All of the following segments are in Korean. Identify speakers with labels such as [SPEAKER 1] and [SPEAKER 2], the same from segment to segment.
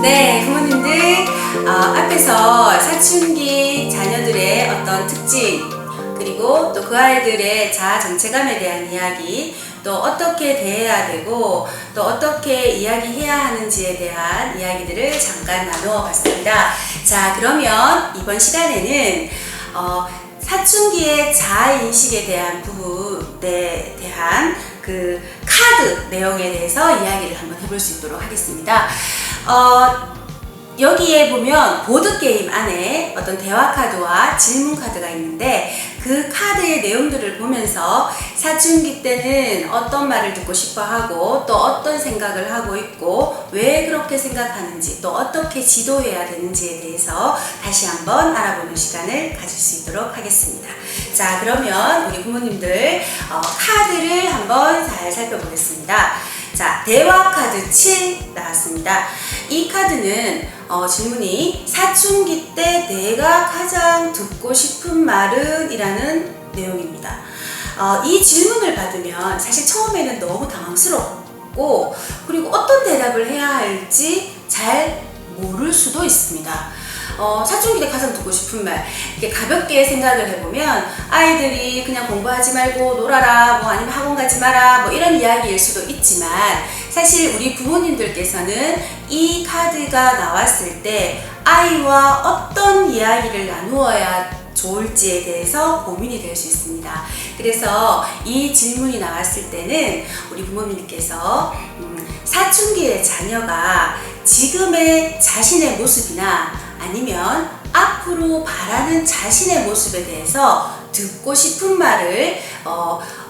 [SPEAKER 1] 네, 부모님들 앞에서 사춘기 자녀들의 어떤 특징, 그리고 또 그 아이들의 자아 정체감에 대한 이야기, 또 어떻게 대해야 되고 또 어떻게 이야기해야 하는지에 대한 이야기들을 잠깐 나누어 봤습니다. 자, 그러면 이번 시간에는 사춘기의 자아인식에 대한 부분에 대한 그 카드 내용에 대해서 이야기를 한번 해볼 수 있도록 하겠습니다. 여기에 보면 보드게임 안에 어떤 대화 카드와 질문 카드가 있는데 그 카드의 내용들을 보면서 사춘기 때는 어떤 말을 듣고 싶어 하고 또 어떤 생각을 하고 있고 왜 그렇게 생각하는지 또 어떻게 지도해야 되는지에 대해서 다시 한번 알아보는 시간을 가질 수 있도록 하겠습니다. 자, 그러면 우리 부모님들 카드를 한번 잘 살펴보겠습니다. 자, 대화 카드 7 나왔습니다. 이 카드는 질문이 사춘기 때 내가 가장 듣고 싶은 말은? 이라는 내용입니다. 이 질문을 받으면 사실 처음에는 너무 당황스럽고 그리고 어떤 대답을 해야 할지 잘 모를 수도 있습니다. 사춘기 때 가장 듣고 싶은 말, 이렇게 가볍게 생각을 해보면 아이들이 그냥 공부하지 말고 놀아라, 뭐 아니면 학원 가지 마라, 뭐 이런 이야기일 수도 있지만 사실 우리 부모님들께서는 이 카드가 나왔을 때 아이와 어떤 이야기를 나누어야 좋을지에 대해서 고민이 될 수 있습니다. 그래서 이 질문이 나왔을 때는 우리 부모님께서 사춘기의 자녀가 지금의 자신의 모습이나 아니면 앞으로 바라는 자신의 모습에 대해서 듣고 싶은 말을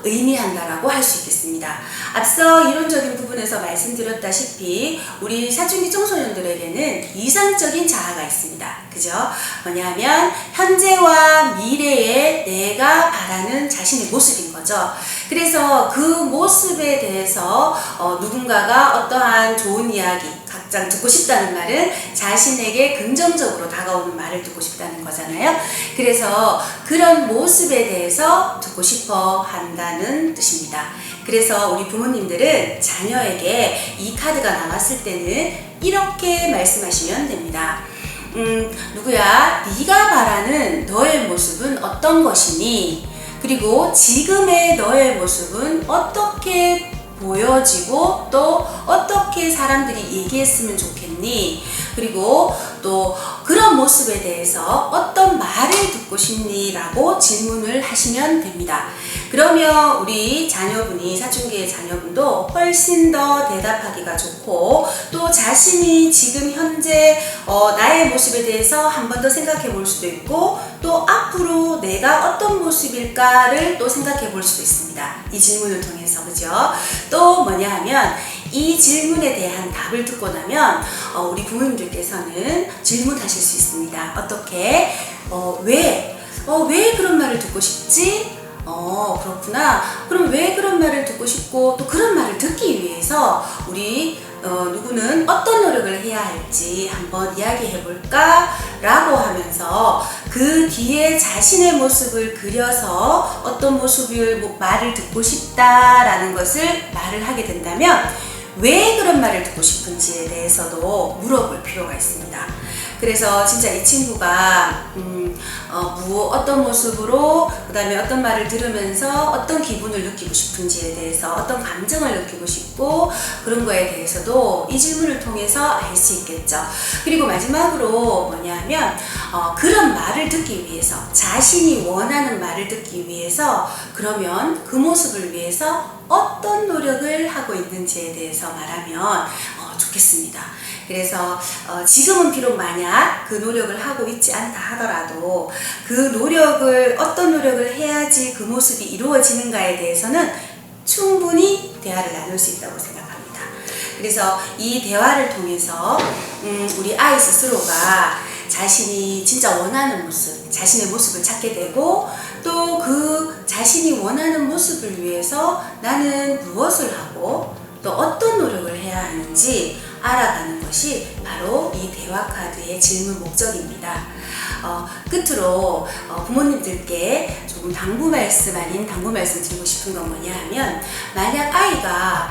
[SPEAKER 1] 의미한다라고 할 수 있겠습니다. 앞서 이론적인 부분에서 말씀드렸다시피 우리 사춘기 청소년들에게는 이상적인 자아가 있습니다. 그죠? 뭐냐면 현재와 미래의 내가 바라는 자신의 모습인 거죠. 그래서 그 모습에 대해서 누군가가 어떠한 좋은 이야기, 가장 듣고 싶다는 말은 자신에게 긍정적으로 다가오는 말을 듣고 싶다는 거잖아요. 그래서 그런 모습에 대해서 듣고 싶어 한다는 뜻입니다. 그래서 우리 부모님들은 자녀에게 이 카드가 나왔을 때는 이렇게 말씀하시면 됩니다. 누구야, 네가 바라는 너의 모습은 어떤 것이니? 그리고 지금의 너의 모습은 어떻게 보여지고 또 어떻게 사람들이 얘기했으면 좋겠니? 그리고 또 그런 모습에 대해서 어떤 말을 듣고 싶니? 라고 질문을 하시면 됩니다. 그러면 우리 자녀분이, 사춘기의 자녀분도 훨씬 더 대답하기가 좋고 또 자신이 지금 현재 나의 모습에 대해서 한 번 더 생각해 볼 수도 있고 또 앞으로 내가 어떤 모습일까를 또 생각해 볼 수도 있습니다. 이 질문을 통해서, 그죠? 또 뭐냐 하면 이 질문에 대한 답을 듣고 나면 우리 부모님들께서는 질문하실 수 있습니다. 어떻게? 왜 그런 말을 듣고 싶지? 그렇구나. 그럼 왜 그런 말을 듣고 싶고 또 그런 말을 듣기 위해서 우리 누구는 어떤 노력을 해야 할지 한번 이야기해 볼까? 라고 하면서 그 뒤에 자신의 모습을 그려서 어떤 모습을 말을 듣고 싶다라는 것을 말을 하게 된다면 왜 그런 말을 듣고 싶은지에 대해서도 물어볼 필요가 있습니다. 그래서 진짜 이 친구가 어떤 모습으로 그 다음에 어떤 말을 들으면서 어떤 기분을 느끼고 싶은지에 대해서 어떤 감정을 느끼고 싶고 그런 거에 대해서도 이 질문을 통해서 알 수 있겠죠. 그리고 마지막으로 뭐냐면 그런 말을 듣기 위해서 자신이 원하는 말을 듣기 위해서 그러면 그 모습을 위해서 어떤 노력을 하고 있는지에 대해서 말하면 좋겠습니다. 그래서 지금은 비록 만약 그 노력을 하고 있지 않다 하더라도 그 노력을 어떤 노력을 해야지 그 모습이 이루어지는가에 대해서는 충분히 대화를 나눌 수 있다고 생각합니다. 그래서 이 대화를 통해서 우리 아이 스스로가 자신이 진짜 원하는 모습, 자신의 모습을 찾게 되고 또 그 자신이 원하는 모습을 위해서 나는 무엇을 하고 또 어떤 노력을 해야 하는지 알아가는 것이 바로 이 대화 카드의 질문 목적입니다. 끝으로 부모님들께 조금 당부 말씀 아닌 당부 말씀 드리고 싶은 건 뭐냐 하면, 만약 아이가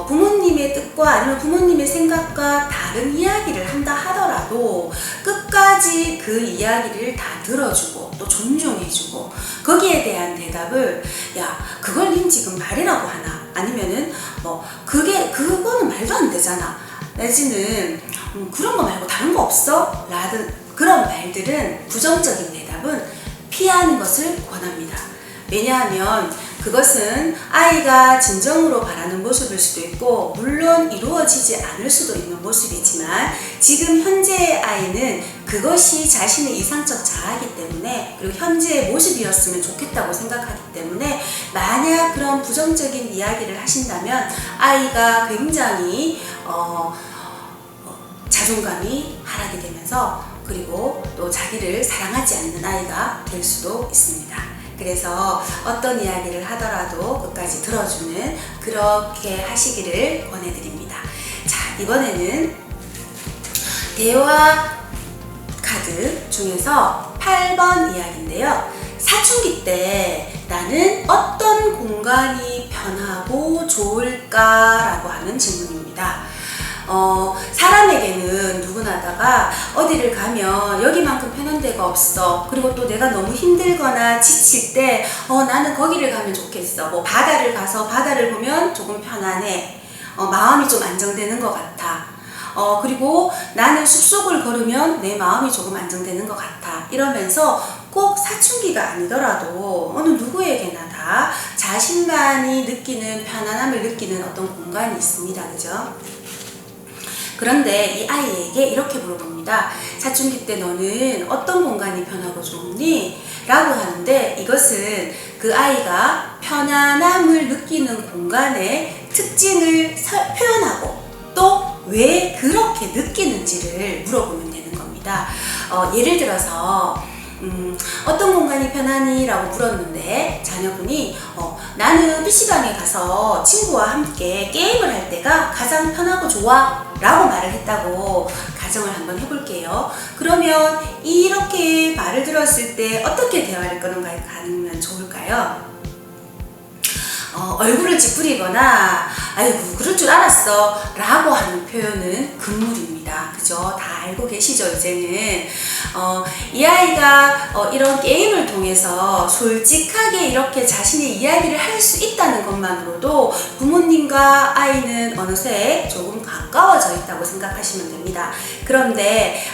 [SPEAKER 1] 부모님의 뜻과 아니면 부모님의 생각과 다른 이야기를 한다 하더라도 끝까지 그 이야기를 다 들어주고 또 존중해주고 거기에 대한 대답을 야 그걸 님 지금 말이라고 하나, 아니면은 그거는 말도 안 되잖아, 내지는 그런 거 말고 다른 거 없어? 라든 그런 말들은, 부정적인 대답은 피하는 것을 권합니다. 왜냐하면 그것은 아이가 진정으로 바라는 모습일 수도 있고 물론 이루어지지 않을 수도 있는 모습이지만, 지금 현재의 아이는 그것이 자신의 이상적 자아이기 때문에, 그리고 현재의 모습이었으면 좋겠다고 생각하기 때문에, 만약 그런 부정적인 이야기를 하신다면 아이가 굉장히 자존감이 하락이 되면서, 그리고 또 자기를 사랑하지 않는 아이가 될 수도 있습니다. 그래서 어떤 이야기를 하더라도 끝까지 들어주는, 그렇게 하시기를 권해드립니다. 자, 이번에는 대화 카드 중에서 8번 이야기인데요. 사춘기 때 나는 어떤 공간이 편하고 좋을까라고 하는 질문입니다. 사람에게는 누구나다가 어디를 가면 여기만큼 편한 데가 없어, 그리고 또 내가 너무 힘들거나 지칠 때 나는 거기를 가면 좋겠어, 뭐 바다를 가서 바다를 보면 조금 편안해, 마음이 좀 안정되는 것 같아, 그리고 나는 숲속을 걸으면 내 마음이 조금 안정되는 것 같아, 이러면서 꼭 사춘기가 아니더라도 어느 누구에게나 다 자신만이 느끼는 편안함을 느끼는 어떤 공간이 있습니다. 그죠? 그런데 이 아이에게 이렇게 물어봅니다. 사춘기 때 너는 어떤 공간이 편하고 좋니? 라고 하는데, 이것은 그 아이가 편안함을 느끼는 공간의 특징을 표현하고 또 왜 그렇게 느끼는지를 물어보면 되는 겁니다. 예를 들어서 어떤 공간이 편하니? 라고 물었는데 자녀분이 나는 PC방에 가서 친구와 함께 게임을 할 때가 가장 편하고 좋아 라고 말을 했다고 가정을 한번 해볼게요. 그러면 이렇게 말을 들었을 때 어떻게 대화를 가면 좋을까요? 얼굴을 찌푸리거나 아이고 그럴 줄 알았어 라고 하는 표현은 금물입니다. 그죠? 다 알고 계시죠? 이제는 이 아이가 이런 게임을 통해서 솔직하게 이렇게 자신의 이야기를 할 수 있다는 것만으로도 부모님과 아이는 어느새 조금 가까워져 있다고 생각하시면 됩니다. 그런데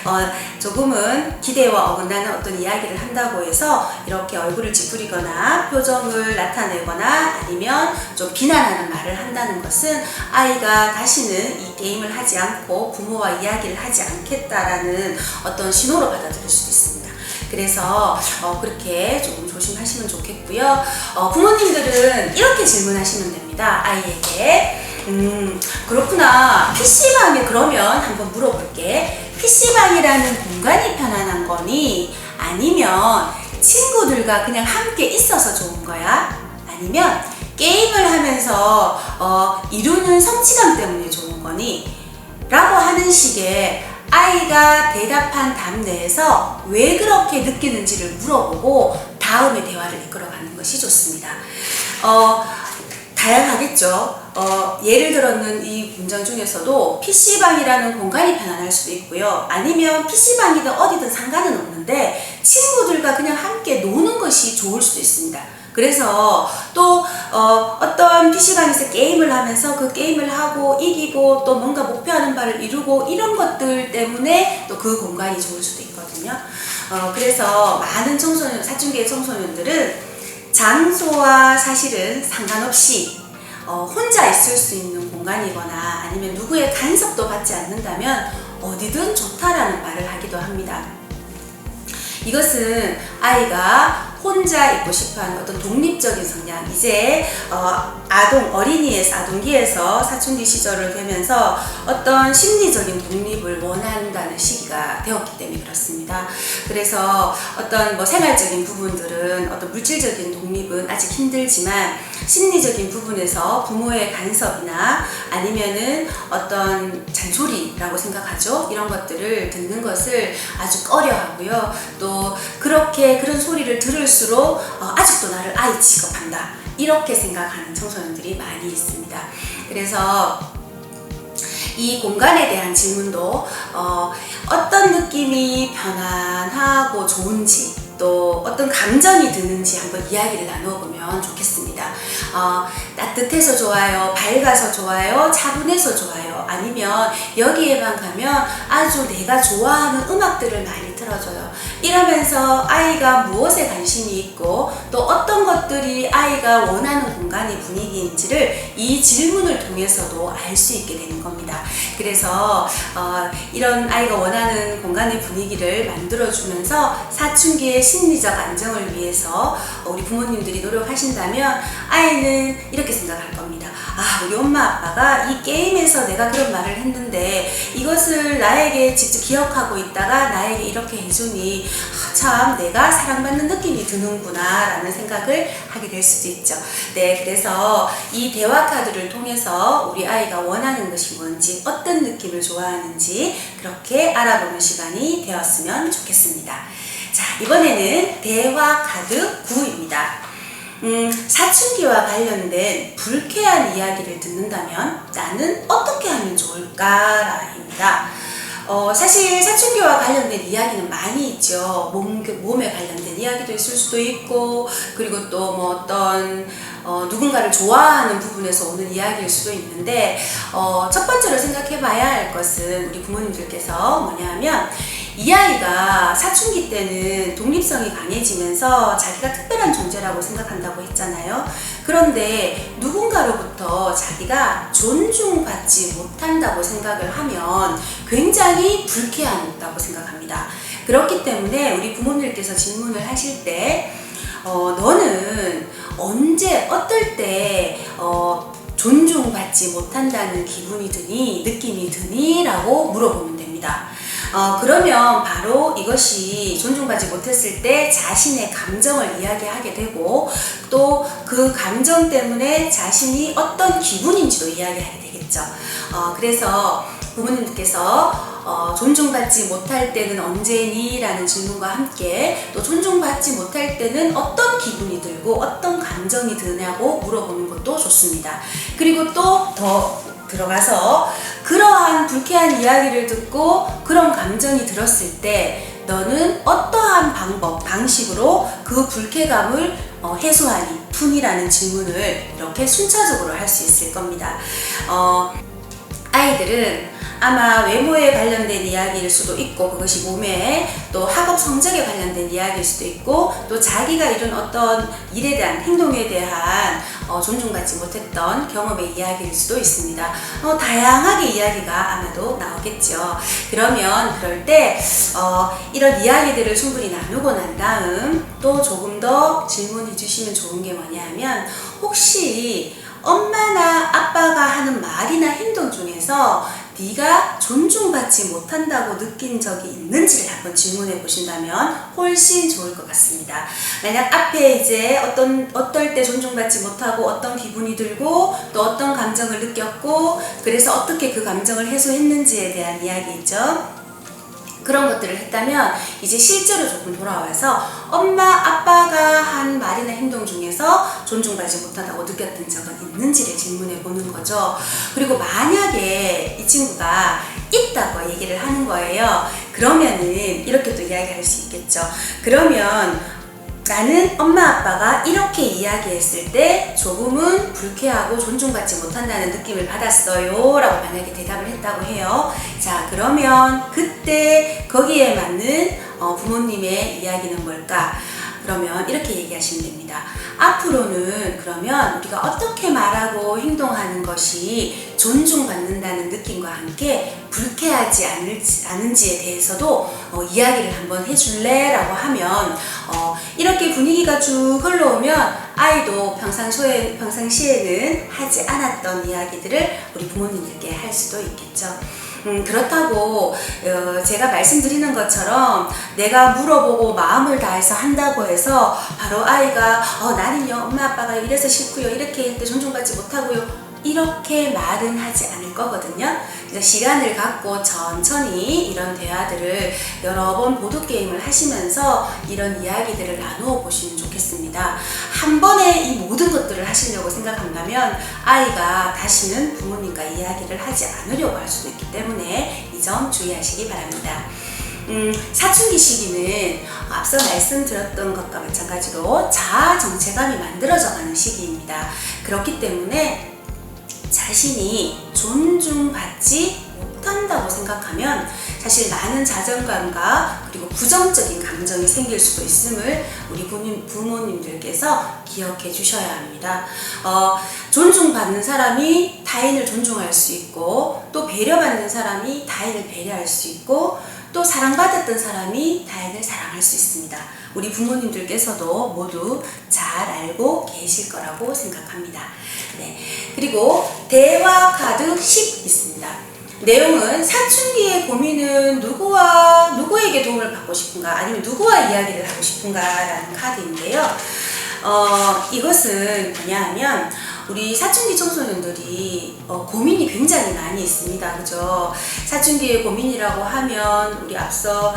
[SPEAKER 1] 조금은 기대와 어긋나는 어떤 이야기를 한다고 해서 이렇게 얼굴을 찌푸리거나 표정을 나타내거나 아니면 좀 비난하는 말을 한다는 것은 아이가 다시는 이 게임을 하지 않고 부모와 이야기를 하지 않겠다라는 어떤 신호로 받아들일 수도 있습니다. 그래서 그렇게 조금 조심하시면 좋겠고요. 부모님들은 이렇게 질문하시면 됩니다. 아이에게 그렇구나. PC방에 그러면 한번 물어볼게. PC방이라는 공간이 편안한 거니? 아니면 친구들과 그냥 함께 있어서 좋은 거야? 아니면 게임을 하면서 이루는 성취감 때문에 좋은 거니? 라고 하는 식의 아이가 대답한 답 내에서 왜 그렇게 느끼는지를 물어보고 다음에 대화를 이끌어가는 것이 좋습니다. 다양하겠죠. 예를 들었는 이 문장 중에서도 PC방이라는 공간이 편안할 수도 있고요. 아니면 PC방이든 어디든 상관은 없는데 친구들과 그냥 함께 노는 것이 좋을 수도 있습니다. 그래서 또 어떤 PC방에서 게임을 하면서 그 게임을 하고 이기고 또 뭔가 목표하는 바를 이루고 이런 것들 때문에 또 그 공간이 좋을 수도 있거든요. 그래서 많은 사춘기의 청소년들은 장소와 사실은 상관없이 혼자 있을 수 있는 공간이거나 아니면 누구의 간섭도 받지 않는다면 어디든 좋다라는 말을 하기도 합니다. 이것은 아이가 혼자 있고 싶어하는 어떤 독립적인 성향, 이제 아동기에서 사춘기 시절을 되면서 어떤 심리적인 독립을 원한다는 시기가 되었기 때문에 그렇습니다. 그래서 어떤 뭐 생활적인 부분들은 어떤 물질적인 독립은 아직 힘들지만 심리적인 부분에서 부모의 간섭이나 아니면은 어떤 잔소리라고 생각하죠. 이런 것들을 듣는 것을 아주 꺼려하고요. 또 그런 소리를 들을수록 아직도 나를 아이 취급한다, 이렇게 생각하는 청소년들이 많이 있습니다. 그래서 이 공간에 대한 질문도 어떤 느낌이 편안하고 좋은지, 또 어떤 감정이 드는지 한번 이야기를 나눠보면 좋겠습니다. 따뜻해서 좋아요, 밝아서 좋아요, 차분해서 좋아요, 아니면 여기에만 가면 아주 내가 좋아하는 음악들을 많이 틀어줘요. 이러면서 아이가 무엇에 관심이 있고 또 어떤 것들이 아이가 원하는 공간의 분위기인지를 이 질문을 통해서도 알 수 있게 되는 겁니다. 그래서 이런 아이가 원하는 공간의 분위기를 만들어주면서 사춘기의 심리적 안정을 위해서 우리 부모님들이 노력하신다면 아이는 이렇게 생각할 겁니다. 우리 엄마 아빠가 이 게임에서 내가 그런 말을 했는데 이것을 나에게 직접 기억하고 있다가 나에게 이렇게 해주니 참 내가 사랑받는 느낌이 드는구나 라는 생각을 하게 될 수도 있죠. 네, 그래서 이 대화 카드를 통해서 우리 아이가 원하는 것이 뭔지, 어떤 느낌을 좋아하는지 그렇게 알아보는 시간이 되었으면 좋겠습니다. 자, 이번에는 대화 카드 9입니다. 사춘기와 관련된 불쾌한 이야기를 듣는다면 나는 어떻게 하면 좋을까입니다. 사실 사춘기와 관련된 이야기는 많이 있죠. 몸에 관련된 이야기도 있을 수도 있고, 그리고 또 뭐 어떤 누군가를 좋아하는 부분에서 오는 이야기일 수도 있는데, 첫 번째로 생각해 봐야 할 것은 우리 부모님들께서 뭐냐면, 이 아이가 사춘기 때는 독립성이 강해지면서 자기가 특별한 존재라고 생각한다고 했잖아요. 그런데 누군가로부터 자기가 존중받지 못한다고 생각을 하면 굉장히 불쾌하다고 생각합니다. 그렇기 때문에 우리 부모님께서 질문을 하실 때 너는 언제 어떨 때 존중받지 못한다는 기분이 드니, 느낌이 드니? 라고 물어보면 됩니다. 그러면 바로 이것이 존중받지 못했을 때 자신의 감정을 이야기하게 되고, 또 그 감정 때문에 자신이 어떤 기분인지도 이야기하게 되겠죠. 그래서 부모님께서 존중받지 못할 때는 언제니? 라는 질문과 함께 또 존중받지 못할 때는 어떤 기분이 들고 어떤 감정이 드냐고 물어보는 것도 좋습니다. 그리고 또 더 들어가서 그러한 불쾌한 이야기를 듣고 그런 감정이 들었을 때 너는 어떠한 방식으로 그 불쾌감을 해소하니? 푸니라는 질문을 이렇게 순차적으로 할 수 있을 겁니다. 아이들은 아마 외모에 관련된 이야기일 수도 있고, 그것이 몸에, 또 학업 성적에 관련된 이야기일 수도 있고, 또 자기가 이룬 어떤 일에 대한, 행동에 대한 존중받지 못했던 경험의 이야기일 수도 있습니다. 다양하게 이야기가 아마도 나오겠죠. 그러면 그럴 때 이런 이야기들을 충분히 나누고 난 다음 또 조금 더 질문해 주시면 좋은 게 뭐냐면, 혹시 엄마나 아빠가 하는 말이나 행동 중에서 네가 존중받지 못한다고 느낀 적이 있는지를 한번 질문해 보신다면 훨씬 좋을 것 같습니다. 만약 앞에 이제 어떨 때 존중받지 못하고 어떤 기분이 들고 또 어떤 감정을 느꼈고, 그래서 어떻게 그 감정을 해소했는지에 대한 이야기죠. 그런 것들을 했다면 이제 실제로 조금 돌아와서 엄마, 아빠가 한 말이나 행동 중에서 존중받지 못한다고 느꼈던 적은 있는지를 질문해 보는 거죠. 그리고 만약에 이 친구가 있다고 얘기를 하는 거예요. 그러면은 이렇게 또 이야기할 수 있겠죠. 그러면 나는 엄마 아빠가 이렇게 이야기했을 때 조금은 불쾌하고 존중받지 못한다는 느낌을 받았어요 라고 만약에 대답을 했다고 해요. 자, 그러면 그때 거기에 맞는 부모님의 이야기는 뭘까? 그러면 이렇게 얘기하시면 됩니다. 앞으로는 그러면 우리가 어떻게 말하고 행동하는 것이 존중받는다는 느낌과 함께 불쾌하지 않은지에 대해서도 이야기를 한번 해줄래? 라고 하면 이렇게 분위기가 쭉 흘러오면 아이도 평상시에는 하지 않았던 이야기들을 우리 부모님들께 할 수도 있겠죠. 그렇다고 제가 말씀드리는 것처럼 내가 물어보고 마음을 다해서 한다고 해서 바로 아이가 나는요 엄마 아빠가 이래서 싫고요 이렇게 했는데 존중받지 못하고요 이렇게 말은 하지 않을 거거든요. 그래서 시간을 갖고 천천히 이런 대화들을 여러 번 보드게임을 하시면서 이런 이야기들을 나누어 보시면 좋겠습니다. 한 번에 이 모든 것들을 하시려고 생각한다면 아이가 다시는 부모님과 이야기를 하지 않으려고 할 수도 있기 때문에 이 점 주의하시기 바랍니다. 사춘기 시기는 앞서 말씀드렸던 것과 마찬가지로 자아 정체감이 만들어져가는 시기입니다. 그렇기 때문에 자신이 존중받지 못한다고 생각하면 사실 많은 자존감과 그리고 부정적인 감정이 생길 수도 있음을 우리 부모님들께서 기억해 주셔야 합니다. 존중받는 사람이 타인을 존중할 수 있고 또 배려받는 사람이 타인을 배려할 수 있고 또 사랑받았던 사람이 타인을 사랑할 수 있습니다. 우리 부모님들께서도 모두 잘 알고 계실 거라고 생각합니다. 네. 그리고 대화 카드 10 있습니다. 내용은 사춘기의 고민은 누구에게 도움을 받고 싶은가 아니면 누구와 이야기를 하고 싶은가 라는 카드인데요. 이것은 뭐냐 하면 우리 사춘기 청소년들이 고민이 굉장히 많이 있습니다. 그죠? 사춘기의 고민이라고 하면 우리 앞서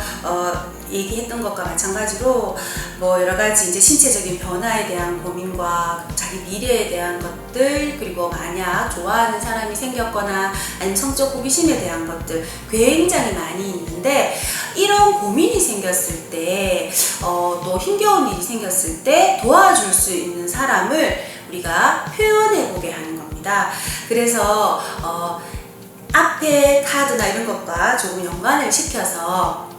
[SPEAKER 1] 얘기했던 것과 마찬가지로 뭐 여러 가지 이제 신체적인 변화에 대한 고민과 자기 미래에 대한 것들 그리고 만약 좋아하는 사람이 생겼거나 아니면 성적 호기심에 대한 것들 굉장히 많이 있는데 이런 고민이 생겼을 때 또 힘겨운 일이 생겼을 때 도와줄 수 있는 사람을 우리가 표현해 보게 하는 겁니다. 그래서 앞에 카드나 이런 것과 조금 연관을 시켜서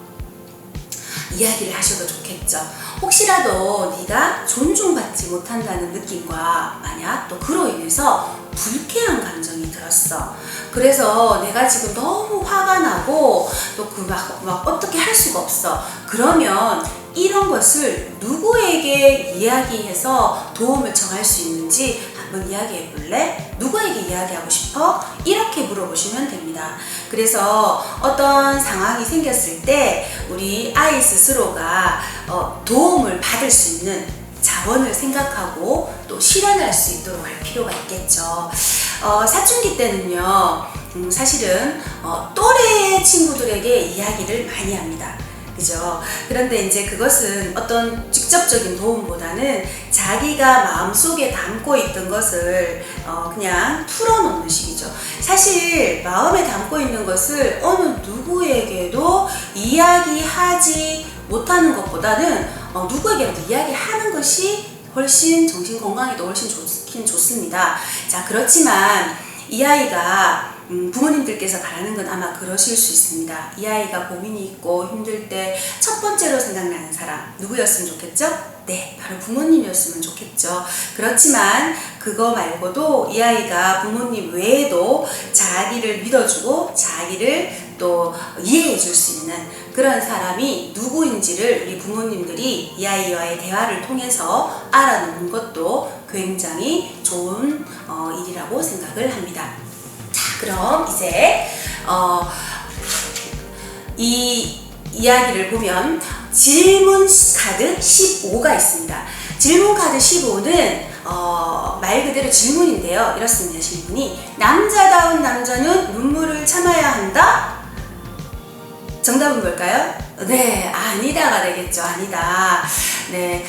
[SPEAKER 1] 이야기를 하셔도 좋겠죠. 혹시라도 네가 존중받지 못한다는 느낌과 만약 또 그로 인해서 불쾌한 감정이 들었어. 그래서 내가 지금 너무 화가 나고 또 막 어떻게 할 수가 없어. 그러면 이런 것을 누구에게 이야기해서 도움을 청할 수 있는지 한번 이야기해 볼래? 누구에게 이야기하고 싶어? 이렇게 물어보시면 됩니다. 그래서 어떤 상황이 생겼을 때 우리 아이 스스로가 도움을 받을 수 있는 자원을 생각하고 또 실현할 수 있도록 할 필요가 있겠죠. 사춘기 때는요, 사실은 또래 친구들에게 이야기를 많이 합니다. 그죠? 그런데 이제 그것은 어떤 직접적인 도움보다는 자기가 마음속에 담고 있던 것을 그냥 풀어놓는 식이죠. 사실 마음에 담고 있는 것을 어느 누구에게도 이야기하지 못하는 것보다는 누구에게라도 이야기하는 것이 훨씬 정신 건강에도 훨씬 좋습니다. 자, 그렇지만 이 아이가 부모님들께서 바라는 건 아마 그러실 수 있습니다. 이 아이가 고민이 있고 힘들 때 첫 번째로 생각나는 사람 누구였으면 좋겠죠? 네, 바로 부모님이었으면 좋겠죠. 그렇지만 그거 말고도 이 아이가 부모님 외에도 자기를 믿어주고 자기를 또 이해해 줄 수 있는 그런 사람이 누구인지를 우리 부모님들이 이 아이와의 대화를 통해서 알아놓는 것도 굉장히 좋은 일이라고 생각을 합니다. 자, 그럼 이제 이 이야기를 보면 질문 카드 15가 있습니다. 질문 카드 15는 말 그대로 질문인데요. 이렇습니다. 질문이 남자다운 남자는 눈물을 참아야 한다? 정답은 뭘까요? 네, 아니다가 되겠죠. 아니다. 네,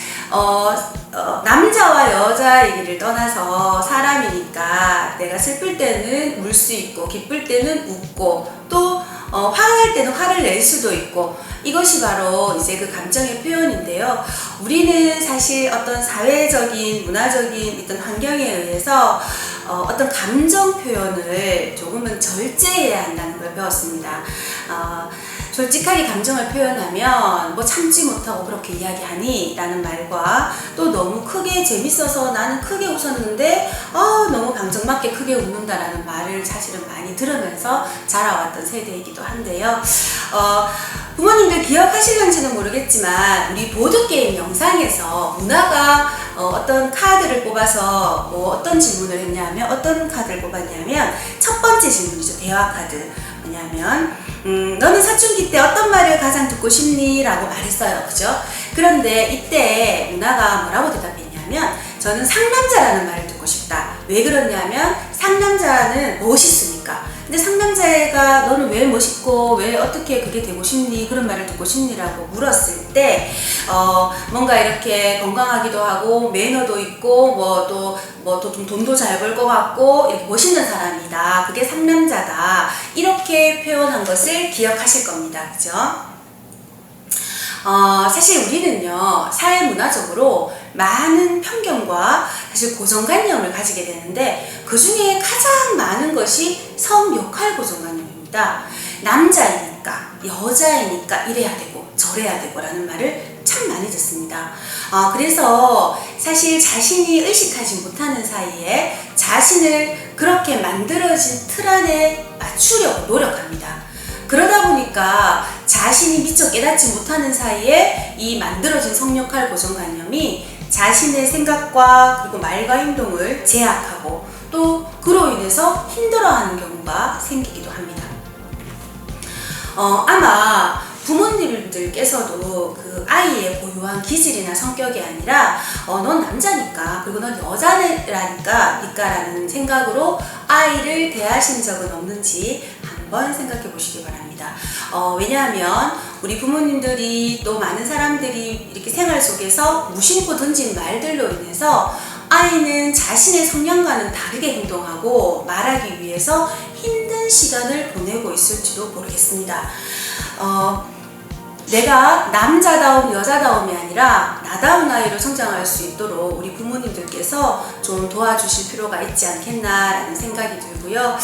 [SPEAKER 1] 남자와 여자 얘기를 떠나서 사람이니까 내가 슬플 때는 울 수 있고 기쁠 때는 웃고 또 화날 때는 화를 낼 수도 있고 이것이 바로 이제 그 감정의 표현인데요. 우리는 사실 어떤 사회적인 문화적인 어떤 환경에 의해서 어떤 감정 표현을 조금은 절제해야 한다는 걸 배웠습니다. 솔직하게 감정을 표현하면 뭐 참지 못하고 그렇게 이야기하니? 라는 말과 또 너무 크게 재밌어서 나는 크게 웃었는데 너무 감정 맞게 크게 웃는다 라는 말을 사실은 많이 들으면서 자라왔던 세대이기도 한데요. 부모님들 기억하실런지는 모르겠지만 우리 보드게임 영상에서 문화가 어떤 카드를 뽑아서 뭐 어떤 질문을 했냐면, 어떤 카드를 뽑았냐면 첫 번째 질문이죠. 대화 카드. 뭐냐면 너는 사춘기 때 어떤 말을 가장 듣고 싶니? 라고 말했어요. 그죠? 그런데 이때 문화가 뭐라고 대답했냐면 저는 상남자라는 말을 듣고 싶다. 왜 그러냐면 상남자는 멋있으니까. 근데 상남자애가 너는 왜 멋있고 왜 어떻게 그게 되고 싶니? 그런 말을 듣고 싶니? 라고 물었을 때 뭔가 이렇게 건강하기도 하고 매너도 있고 뭐 또 좀 돈도 잘 벌 것 같고 이렇게 멋있는 사람이다. 그게 상남자다. 이렇게 표현한 것을 기억하실 겁니다. 그죠? 사실 우리는요, 사회문화적으로 많은 편견과 사실 고정관념을 가지게 되는데 그 중에 가장 많은 것이 성 역할 고정관념입니다. 남자이니까, 여자이니까 이래야 되고 저래야 되고 라는 말을 참 많이 듣습니다. 그래서 사실 자신이 의식하지 못하는 사이에 자신을 그렇게 만들어진 틀 안에 맞추려고 노력합니다. 그러다 보니까 자신이 미처 깨닫지 못하는 사이에 이 만들어진 성역할 고정관념이 자신의 생각과 그리고 말과 행동을 제약하고 또 그로 인해서 힘들어하는 경우가 생기기도 합니다. 아마 부모님들께서도 그 아이의 고유한 기질이나 성격이 아니라 넌 남자니까 그리고 넌 여자라니까 라는 생각으로 아이를 대하신 적은 없는지 한번 생각해 보시기 바랍니다. 왜냐하면 우리 부모님들이 또 많은 사람들이 이렇게 생활 속에서 무심코 던진 말들로 인해서 아이는 자신의 성향과는 다르게 행동하고 말하기 위해서 힘든 시간을 보내고 있을지도 모르겠습니다. 내가 남자다움 여자다움이 아니라 나다운 아이로 성장할 수 있도록 우리 부모님들께서 좀 도와주실 필요가 있지 않겠나라는 생각이 들고요.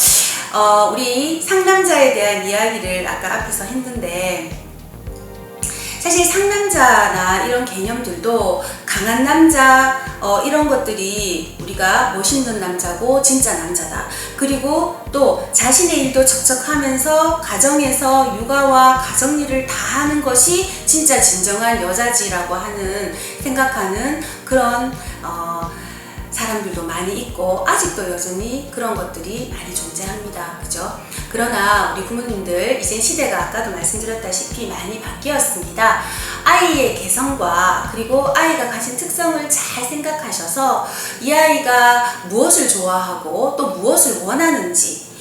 [SPEAKER 1] 우리 상남자에 대한 이야기를 아까 앞에서 했는데 사실 상남자나 이런 개념들도 강한 남자 이런 것들이 우리가 멋있는 남자고 진짜 남자다. 그리고 또 자신의 일도 척척하면서 가정에서 육아와 가정일을 다 하는 것이 진짜 진정한 여자지라고 생각하는 그런 사람들도 많이 있고 아직도 여전히 그런 것들이 많이 존재합니다. 그죠? 그러나 우리 부모님들 이제 시대가 아까도 말씀드렸다시피 많이 바뀌었습니다. 아이의 개성과 그리고 아이가 가진 특성을 잘 생각하셔서 이 아이가 무엇을 좋아하고 또 무엇을 원하는지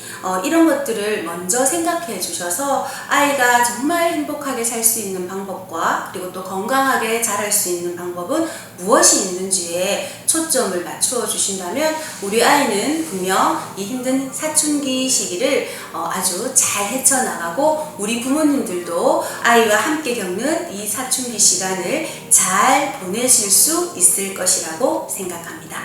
[SPEAKER 1] 이런 것들을 먼저 생각해 주셔서 아이가 정말 행복하게 살 수 있는 방법과 그리고 또 건강하게 자랄 수 있는 방법은 무엇이 있는지에 초점을 맞추어 주신다면 우리 아이는 분명 이 힘든 사춘기 시기를 아주 잘 헤쳐나가고 우리 부모님들도 아이와 함께 겪는 이 사춘기 시간을 잘 보내실 수 있을 것이라고 생각합니다.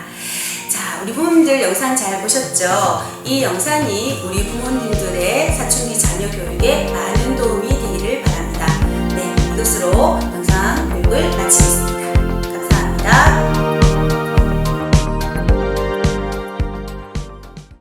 [SPEAKER 1] 자, 우리 부모님들 영상 잘 보셨죠? 이 영상이 우리 부모님들의 사춘기 자녀 교육에 많은 도움이 되기를 바랍니다. 네, 이것으로 영상 교육을 마치겠습니다.